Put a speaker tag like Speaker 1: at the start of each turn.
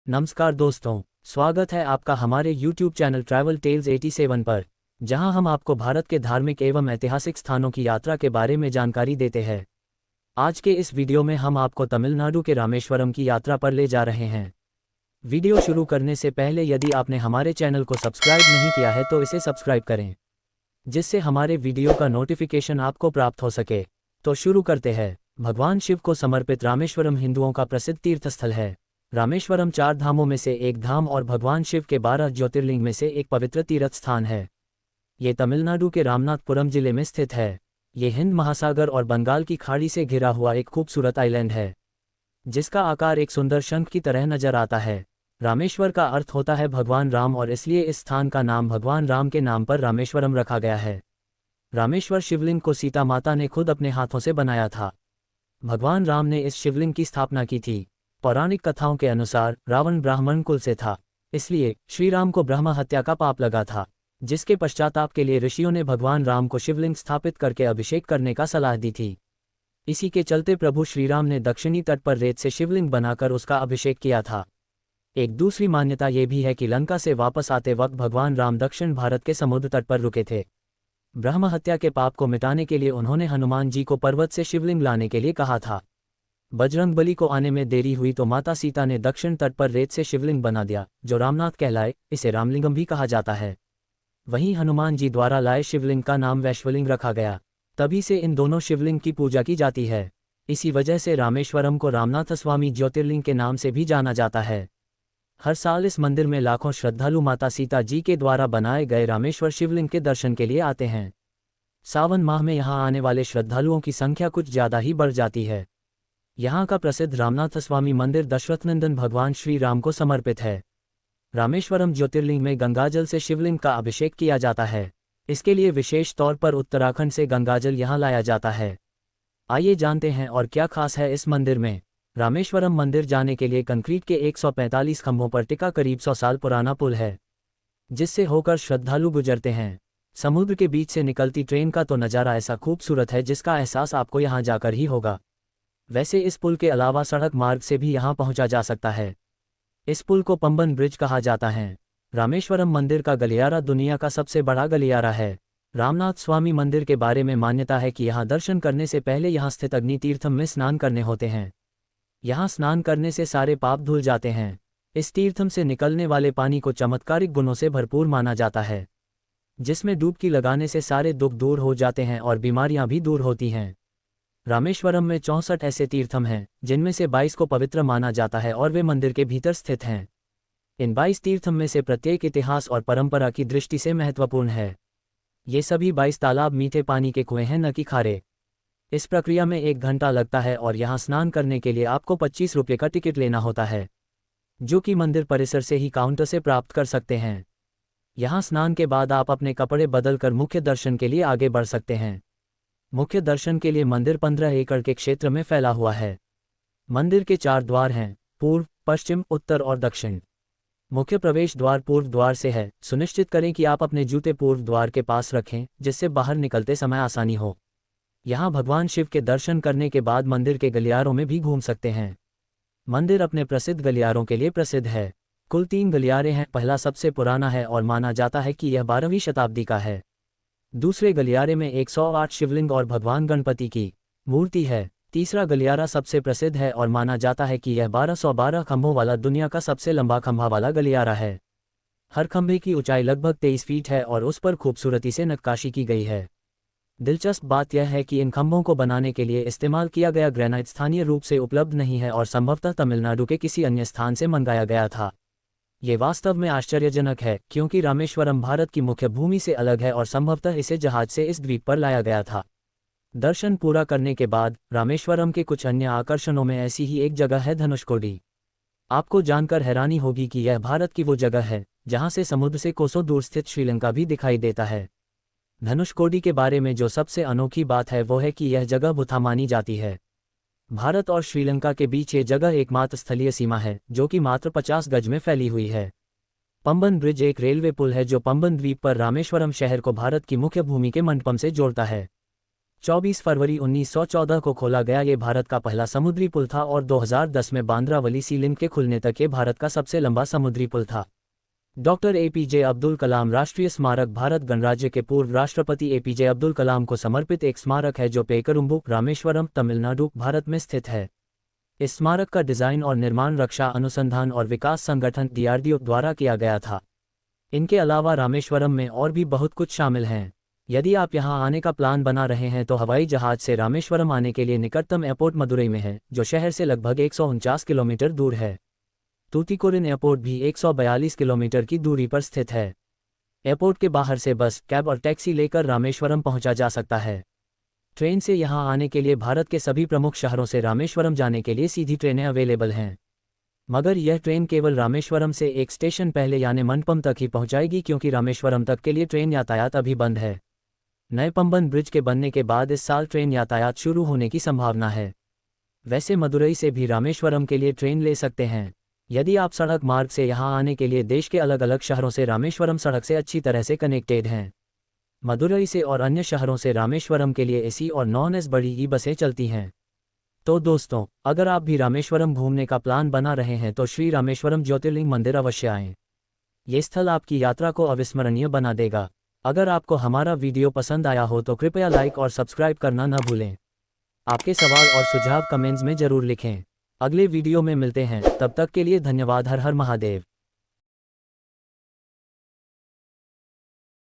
Speaker 1: नमस्कार दोस्तों, स्वागत है आपका हमारे YouTube चैनल ट्रैवल टेल्स 87 पर, जहां हम आपको भारत के धार्मिक एवं ऐतिहासिक स्थानों की यात्रा के बारे में जानकारी देते हैं। आज के इस वीडियो में हम आपको तमिलनाडु के रामेश्वरम की यात्रा पर ले जा रहे हैं। वीडियो शुरू करने से पहले यदि आपने हमारे चैनल को सब्सक्राइब नहीं किया है तो इसे सब्सक्राइब करें, जिससे हमारे वीडियो का नोटिफिकेशन आपको प्राप्त हो सके। तो शुरू करते हैं। भगवान शिव को समर्पित रामेश्वरम हिंदुओं का प्रसिद्ध तीर्थस्थल है। रामेश्वरम 4 धामों में से एक धाम और भगवान शिव के 12 ज्योतिर्लिंग में से एक पवित्र तीर्थ स्थान है। ये तमिलनाडु के रामनाथपुरम जिले में स्थित है। ये हिंद महासागर और बंगाल की खाड़ी से घिरा हुआ एक खूबसूरत आइलैंड है, जिसका आकार एक सुंदर शंख की तरह नजर आता है। रामेश्वर का अर्थ होता है भगवान राम और इसलिए इस स्थान का नाम भगवान राम के नाम पर रामेश्वरम रखा गया है। रामेश्वर शिवलिंग को सीता माता ने खुद अपने हाथों से बनाया था। भगवान राम ने इस शिवलिंग की स्थापना की थी। पौराणिक कथाओं के अनुसार रावण ब्राह्मण कुल से था, इसलिए श्री राम को ब्रह्म हत्या का पाप लगा था, जिसके पश्चाताप के लिए ऋषियों ने भगवान राम को शिवलिंग स्थापित करके अभिषेक करने का सलाह दी थी। इसी के चलते प्रभु श्रीराम ने दक्षिणी तट पर रेत से शिवलिंग बनाकर उसका अभिषेक किया था। एक दूसरी मान्यता ये भी है कि लंका से वापस आते वक्त भगवान राम दक्षिण भारत के समुद्र तट पर रुके थे। ब्रह्म हत्या के पाप को मिटाने के लिए उन्होंने हनुमान जी को पर्वत से शिवलिंग लाने के लिए कहा था। बजरंगबली को आने में देरी हुई तो माता सीता ने दक्षिण तट पर रेत से शिवलिंग बना दिया, जो रामनाथ कहलाए। इसे रामलिंगम भी कहा जाता है। वहीं हनुमान जी द्वारा लाए शिवलिंग का नाम वैश्वलिंग रखा गया। तभी से इन दोनों शिवलिंग की पूजा की जाती है। इसी वजह से रामेश्वरम को रामनाथस्वामी ज्योतिर्लिंग के नाम से भी जाना जाता है। हर साल इस मंदिर में लाखों श्रद्धालु माता सीता जी के द्वारा बनाए गए रामेश्वर शिवलिंग के दर्शन के लिए आते हैं। सावन माह में यहाँ आने वाले श्रद्धालुओं की संख्या कुछ ज्यादा ही बढ़ जाती है। यहाँ का प्रसिद्ध रामनाथस्वामी मंदिर दशरथनंदन भगवान श्री राम को समर्पित है। रामेश्वरम ज्योतिर्लिंग में गंगाजल से शिवलिंग का अभिषेक किया जाता है। इसके लिए विशेष तौर पर उत्तराखंड से गंगाजल यहाँ लाया जाता है। आइए जानते हैं और क्या खास है इस मंदिर में। रामेश्वरम मंदिर जाने के लिए कंक्रीट के 145 खंभों पर टिका करीब 100 साल पुराना पुल है, जिससे होकर श्रद्धालु गुजरते हैं। समुद्र के बीच से निकलती ट्रेन का तो नज़ारा ऐसा खूबसूरत है जिसका एहसास आपको यहाँ जाकर ही होगा। वैसे इस पुल के अलावा सड़क मार्ग से भी यहाँ पहुँचा जा सकता है। इस पुल को पंबन ब्रिज कहा जाता है। रामेश्वरम मंदिर का गलियारा दुनिया का सबसे बड़ा गलियारा है। रामनाथ स्वामी मंदिर के बारे में मान्यता है कि यहाँ दर्शन करने से पहले यहाँ स्थित अग्नि तीर्थम में स्नान करने होते हैं। यहाँ स्नान करने से सारे पाप धुल जाते हैं। इस तीर्थम से निकलने वाले पानी को चमत्कारिक गुणों से भरपूर माना जाता है, जिसमें डुबकी लगाने से सारे दुख दूर हो जाते हैं और बीमारियां भी दूर होती हैं। रामेश्वरम में 64 ऐसे तीर्थम हैं, जिनमें से 22 को पवित्र माना जाता है और वे मंदिर के भीतर स्थित हैं। इन 22 तीर्थम में से प्रत्येक इतिहास और परंपरा की दृष्टि से महत्वपूर्ण है। ये सभी 22 तालाब मीठे पानी के कुएं हैं, न कि खारे। इस प्रक्रिया में 1 घंटा लगता है और यहाँ स्नान करने के लिए आपको 25 रुपये का टिकट लेना होता है, जो कि मंदिर परिसर से ही काउंटर से प्राप्त कर सकते हैं। यहाँ स्नान के बाद आप अपने कपड़े बदलकर मुख्य दर्शन के लिए आगे बढ़ सकते हैं। मुख्य दर्शन के लिए मंदिर 15 एकड़ के क्षेत्र में फैला हुआ है। मंदिर के 4 द्वार हैं, पूर्व, पश्चिम, उत्तर और दक्षिण। मुख्य प्रवेश द्वार पूर्व द्वार से है। सुनिश्चित करें कि आप अपने जूते पूर्व द्वार के पास रखें, जिससे बाहर निकलते समय आसानी हो। यहाँ भगवान शिव के दर्शन करने के बाद मंदिर के गलियारों में भी घूम सकते हैं। मंदिर अपने प्रसिद्ध गलियारों के लिए प्रसिद्ध है। कुल 3 गलियारे हैं। पहला सबसे पुराना है और माना जाता है कि यह 12वीं शताब्दी का है। दूसरे गलियारे में 108 शिवलिंग और भगवान गणपति की मूर्ति है। तीसरा गलियारा सबसे प्रसिद्ध है और माना जाता है कि यह 1212 खंभों वाला दुनिया का सबसे लंबा खंभा वाला गलियारा है। हर खंभे की ऊंचाई लगभग 23 फीट है और उस पर खूबसूरती से नक्काशी की गई है। दिलचस्प बात यह है कि इन खंभों को बनाने के लिए इस्तेमाल किया गया ग्रेनाइट स्थानीय रूप से उपलब्ध नहीं है और संभवतः तमिलनाडु के किसी अन्य स्थान से मंगाया गया था। ये वास्तव में आश्चर्यजनक है, क्योंकि रामेश्वरम भारत की मुख्य भूमि से अलग है और संभवतः इसे जहाज से इस द्वीप पर लाया गया था। दर्शन पूरा करने के बाद रामेश्वरम के कुछ अन्य आकर्षणों में ऐसी ही एक जगह है, धनुषकोडी। आपको जानकर हैरानी होगी कि यह भारत की वो जगह है जहां से समुद्र से कोसों दूर स्थित श्रीलंका भी दिखाई देता है। धनुषकोडी के बारे में जो सबसे अनोखी बात है वो है कि यह जगह बुथा मानी जाती है। भारत और श्रीलंका के बीच ये जगह एकमात्र स्थलीय सीमा है, जो कि मात्र 50 गज में फैली हुई है। पंबन ब्रिज एक रेलवे पुल है जो पंबन द्वीप पर रामेश्वरम शहर को भारत की मुख्य भूमि के मंडपम से जोड़ता है। 24 फरवरी 1914 को खोला गया ये भारत का पहला समुद्री पुल था और 2010 में बांद्रावली सी लिंक के खुलने तक ये भारत का सबसे लंबा समुद्री पुल था। डॉक्टर एपीजे अब्दुल कलाम राष्ट्रीय स्मारक भारत गणराज्य के पूर्व राष्ट्रपति एपीजे अब्दुल कलाम को समर्पित एक स्मारक है जो पेकरुम्बु, रामेश्वरम, तमिलनाडु, भारत में स्थित है। इस स्मारक का डिजाइन और निर्माण रक्षा अनुसंधान और विकास संगठन डीआरडीओ द्वारा किया गया था। इनके अलावा रामेश्वरम में और भी बहुत कुछ शामिल हैं। यदि आप यहां आने का प्लान बना रहे हैं तो हवाई जहाज से रामेश्वरम आने के लिए निकटतम एयरपोर्ट मदुरई में है, जो शहर से लगभग 149 किलोमीटर दूर है। तूतीकोरिन एयरपोर्ट भी 142 किलोमीटर की दूरी पर स्थित है। एयरपोर्ट के बाहर से बस, कैब और टैक्सी लेकर रामेश्वरम पहुंचा जा सकता है। ट्रेन से यहां आने के लिए भारत के सभी प्रमुख शहरों से रामेश्वरम जाने के लिए सीधी ट्रेनें अवेलेबल हैं। मगर यह ट्रेन केवल रामेश्वरम से एक स्टेशन पहले यानी मंडपम तक ही पहुंचाएगी, क्योंकि रामेश्वरम तक के लिए ट्रेन यातायात अभी बंद है। नए पंबन ब्रिज के बनने के बाद इस साल ट्रेन यातायात शुरू होने की संभावना है। वैसे मदुरई से भी रामेश्वरम के लिए ट्रेन ले सकते हैं। यदि आप सड़क मार्ग से यहां आने के लिए देश के अलग अलग शहरों से रामेश्वरम सड़क से अच्छी तरह से कनेक्टेड हैं। मदुरई से और अन्य शहरों से रामेश्वरम के लिए एसी और नॉन एसी बड़ी ई बसें चलती हैं। तो दोस्तों, अगर आप भी रामेश्वरम घूमने का प्लान बना रहे हैं तो श्री रामेश्वरम ज्योतिर्लिंग मंदिर अवश्य आएं। ये स्थल आपकी यात्रा को अविस्मरणीय बना देगा। अगर आपको हमारा वीडियो पसंद आया हो तो कृपया लाइक और सब्सक्राइब करना न भूलें। आपके सवाल और सुझाव कमेंट्स में जरूर लिखें। अगले वीडियो में मिलते हैं, तब तक के लिए धन्यवाद। हर हर महादेव।